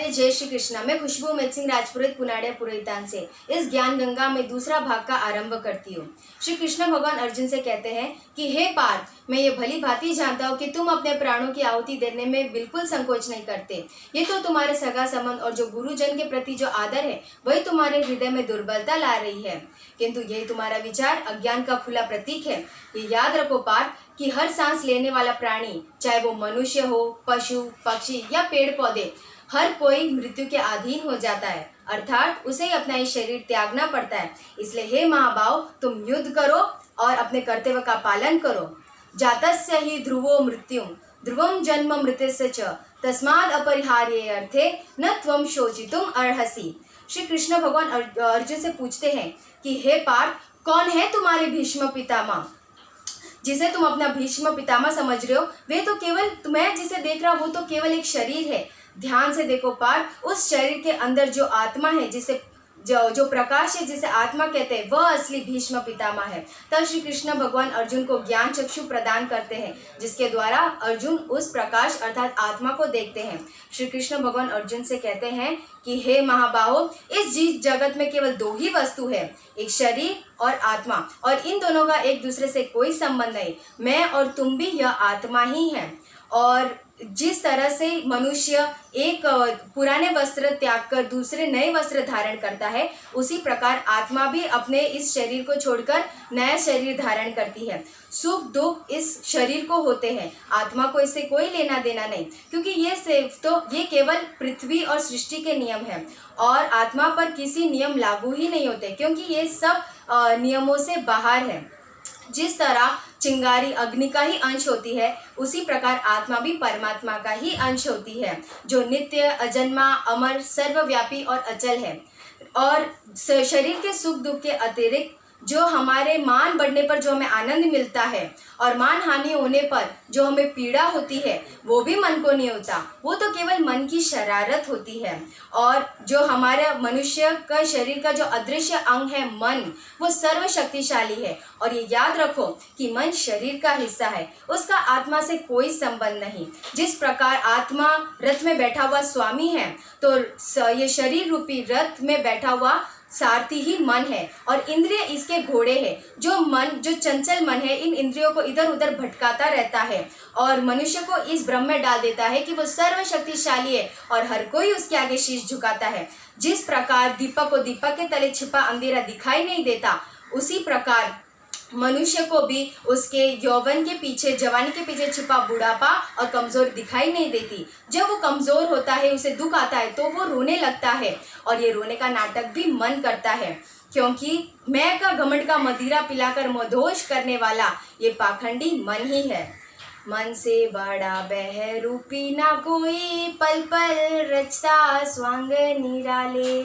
राधे, जय श्री कृष्णा। मैं खुशबू अमित सिंह राजपुरोहित पुनाड़िया पुरोहितान से इस ज्ञान गंगा में दूसरा भाग का आरंभ करती हूँ। श्री कृष्ण भगवान अर्जुन से कहते हैं कि हे पार्थ, मैं ये भली भांति जानता हूँ कि तुम अपने प्राणों की आहुति देने में बिल्कुल संकोच नहीं करते। ये तो तुम्हारे सगा संबंध और जो गुरुजन के प्रति जो आदर है वही तुम्हारे हृदय में दुर्बलता ला रही है, किंतु यही तुम्हारा विचार अज्ञान का खुला प्रतीक है। ये याद रखो पार्थ कि हर सांस लेने वाला प्राणी, चाहे वो मनुष्य हो, पशु, पक्षी या पेड़ पौधे, हर कोई मृत्यु के अधीन हो जाता है, अर्थात उसे ही अपना ये शरीर त्यागना पड़ता है। इसलिए हे महाभाव, तुम युद्ध करो और अपने कर्तव्य का पालन करो। जातस्य ही ध्रुवो मृत्युम ध्रुवम जन्म मृत्यस्य च तस्माद् अपरिहार्ये अर्थे न त्वं शोचितुम अर्हसि। श्री कृष्ण भगवान अर्जुन से पूछते हैं कि हे पार्थ, कौन है तुम्हारे भीष्म पितामह, जिसे तुम अपना भीष्म पितामह समझ रहे हो? वे तो केवल, तुम्हें जिसे देख रहा हो वो तो केवल एक शरीर है। ध्यान से देखो पार्थ, उस शरीर के अंदर जो आत्मा है, जिसे जो प्रकाश है, जिसे आत्मा कहते हैं, वह असली भीष्म पितामह है। तब श्री कृष्ण भगवान अर्जुन को ज्ञान चक्षु प्रदान करते हैं, जिसके द्वारा अर्जुन उस प्रकाश अर्थात आत्मा को देखते हैं। श्री कृष्ण भगवान अर्जुन से कहते हैं कि हे महाबाहो, इस जीव जगत में केवल दो ही वस्तु है, एक शरीर और आत्मा, और इन दोनों का एक दूसरे से कोई संबंध नहीं। मैं और तुम भी यह आत्मा ही है। और जिस तरह से मनुष्य एक पुराने वस्त्र त्याग कर दूसरे नए वस्त्र धारण करता है, उसी प्रकार आत्मा भी अपने इस शरीर को छोड़कर नया शरीर धारण करती है। सुख दुख इस शरीर को होते हैं, आत्मा को इससे कोई लेना देना नहीं, क्योंकि ये केवल पृथ्वी और सृष्टि के नियम है और आत्मा पर किसी नियम लागू ही नहीं होते, क्योंकि ये सब नियमों से बाहर है। जिस तरह चिंगारी अग्नि का ही अंश होती है, उसी प्रकार आत्मा भी परमात्मा का ही अंश होती है, जो नित्य, अजन्मा, अमर, सर्वव्यापी और अचल है। और शरीर के सुख दुख के अतिरिक्त जो हमारे मान बढ़ने पर जो हमें आनंद मिलता है और मान हानि होने पर जो हमें पीड़ा होती है, वो भी मन को नहीं होता, वो तो केवल मन की शरारत होती है। और जो हमारे मनुष्य का शरीर का जो अदृश्य अंग है मन, वो सर्वशक्तिशाली है। और ये याद रखो कि मन शरीर का हिस्सा है, उसका आत्मा से कोई संबंध नहीं। जिस प्रकार आत्मा रथ में बैठा हुआ स्वामी है, तो ये शरीर रूपी रथ में बैठा हुआ सारथी ही मन है और इंद्रिय इसके घोड़े हैं। जो चंचल मन है, इन इंद्रियों को इधर उधर भटकाता रहता है और मनुष्य को इस भ्रम में डाल देता है कि वो सर्वशक्तिशाली है और हर कोई उसके आगे शीश झुकाता है। जिस प्रकार दीपक को दीपक के तले छिपा अंधेरा दिखाई नहीं देता, उसी प्रकार मनुष्य को भी उसके यौवन के पीछे, जवानी के पीछे छिपा बुढ़ापा और कमजोर दिखाई नहीं देती। जब वो कमजोर होता है, उसे दुख आता है, तो वो रोने लगता है और ये रोने का नाटक भी मन करता है, क्योंकि मैं का घमंड का मदिरा पिलाकर मदहोश करने वाला ये पाखंडी मन ही है। मन से बड़ा बहरूपी ना कोई, पल पल रचता स्वांग निराले,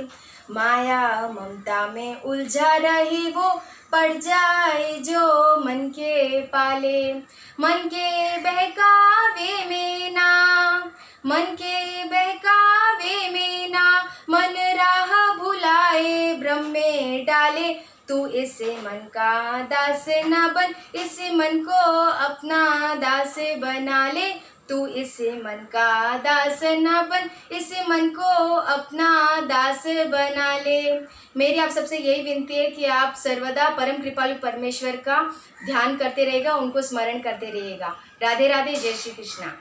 माया ममता में उलझा रही वो, पड़ जाए जो मन के पाले। मन के बहकावे में ना, मन के बहकावे में ना, मन राह भुलाए भ्रम में डाले। तू इस मन का दास न बन, इस मन को अपना दास बना ले। तू इस मन का दास न बन, इस मन को अपना दास बना ले। मेरी आप सबसे यही विनती है कि आप सर्वदा परम कृपालु परमेश्वर का ध्यान करते रहिएगा, उनको स्मरण करते रहिएगा। राधे राधे, जय श्री कृष्णा।